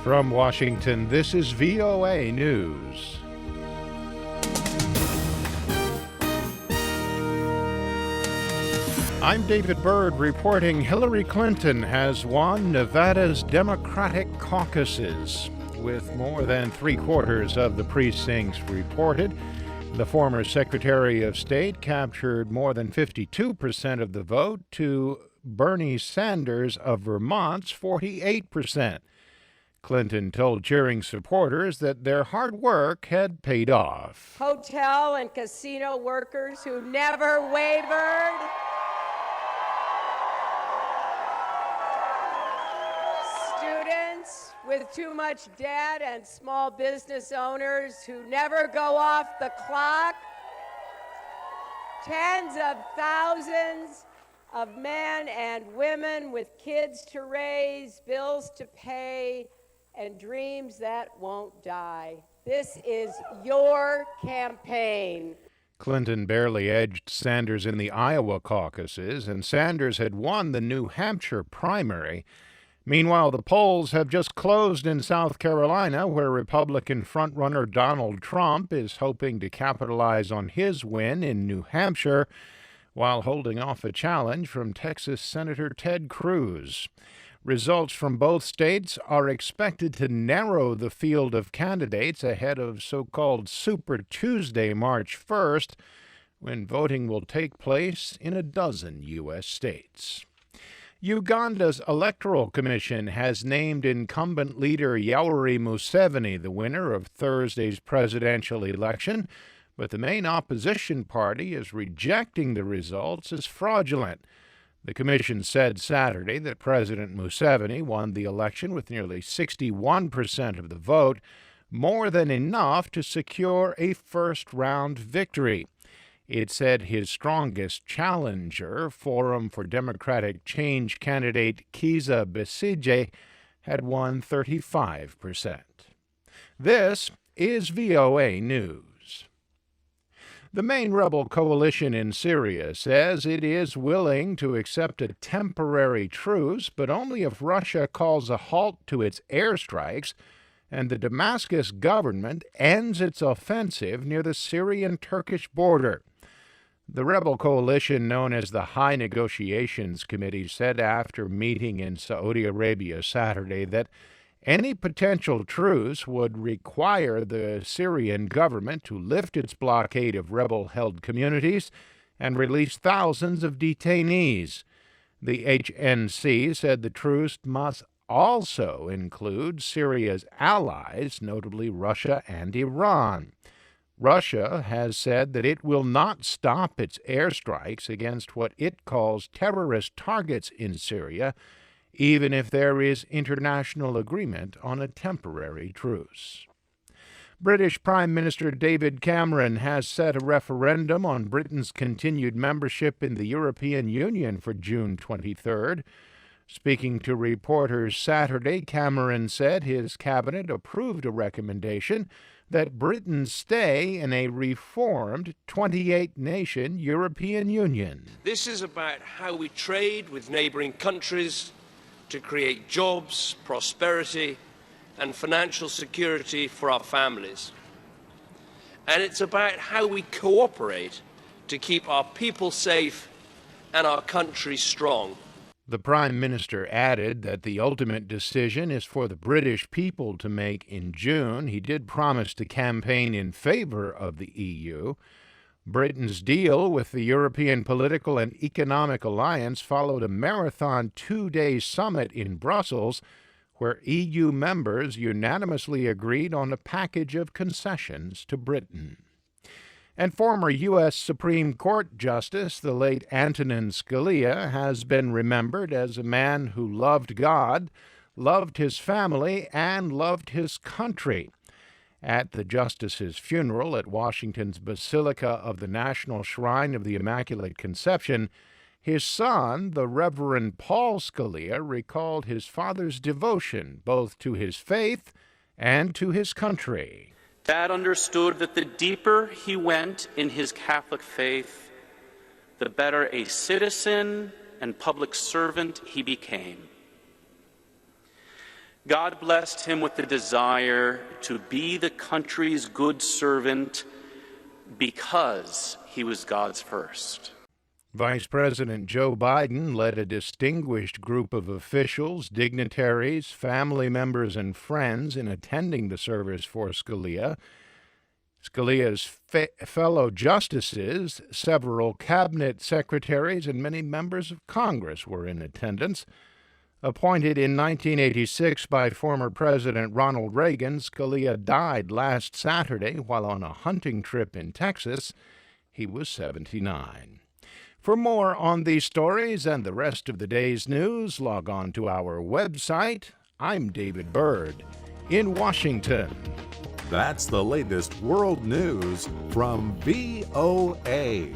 From Washington, this is VOA News. I'm David Byrd reporting Hillary Clinton has won Nevada's Democratic caucuses. With more than three-quarters of the precincts reported, the former Secretary of State captured more than 52% of the vote to Bernie Sanders of Vermont's 48%. Clinton told cheering supporters that their hard work had paid off. Hotel and casino workers who never wavered. Students with too much debt and small business owners who never go off the clock. Tens of thousands of men and women with kids to raise, bills to pay, and dreams that won't die. This is your campaign. Clinton barely edged Sanders in the Iowa caucuses, and Sanders had won the New Hampshire primary. Meanwhile, the polls have just closed in South Carolina, where Republican frontrunner Donald Trump is hoping to capitalize on his win in New Hampshire while holding off a challenge from Texas Senator Ted Cruz. Results from both states are expected to narrow the field of candidates ahead of so-called Super Tuesday, March 1st, when voting will take place in a dozen U.S. states. Uganda's Electoral Commission has named incumbent leader Yoweri Museveni the winner of Thursday's presidential election, but the main opposition party is rejecting the results as fraudulent. The commission said Saturday that President Museveni won the election with nearly 61% of the vote, more than enough to secure a first-round victory. It said his strongest challenger, Forum for Democratic Change candidate Kizza Besigye, had won 35%. This is VOA News. The main rebel coalition in Syria says it is willing to accept a temporary truce, but only if Russia calls a halt to its airstrikes and the Damascus government ends its offensive near the Syrian-Turkish border. The rebel coalition, known as the High Negotiations Committee, said after meeting in Saudi Arabia Saturday that any potential truce would require the Syrian government to lift its blockade of rebel-held communities and release thousands of detainees. The HNC said the truce must also include Syria's allies, notably Russia and Iran. Russia has said that it will not stop its airstrikes against what it calls terrorist targets in Syria, even if there is international agreement on a temporary truce. British Prime Minister David Cameron has set a referendum on Britain's continued membership in the European Union for June 23rd. Speaking to reporters Saturday, Cameron said his cabinet approved a recommendation that Britain stay in a reformed 28-nation European Union. This is about how we trade with neighbouring countries to create jobs, prosperity, and financial security for our families. And it's about how we cooperate to keep our people safe and our country strong. The Prime Minister added that the ultimate decision is for the British people to make in June. He did promise to campaign in favor of the EU. Britain's deal with the European Political and Economic Alliance followed a marathon two-day summit in Brussels, where EU members unanimously agreed on a package of concessions to Britain. And former U.S. Supreme Court Justice, the late Antonin Scalia, has been remembered as a man who loved God, loved his family, and loved his country. At the justice's funeral at Washington's Basilica of the National Shrine of the Immaculate Conception, his son, the Reverend Paul Scalia, recalled his father's devotion both to his faith and to his country. Dad understood that the deeper he went in his Catholic faith, the better a citizen and public servant he became. God blessed him with the desire to be the country's good servant because he was God's first. Vice President Joe Biden led a distinguished group of officials, dignitaries, family members, and friends in attending the service for Scalia. Scalia's fellow justices, several cabinet secretaries, and many members of Congress were in attendance. Appointed in 1986 by former President Ronald Reagan, Scalia died last Saturday while on a hunting trip in Texas. He was 79. For more on these stories and the rest of the day's news, log on to our website. I'm David Byrd in Washington. That's the latest world news from VOA.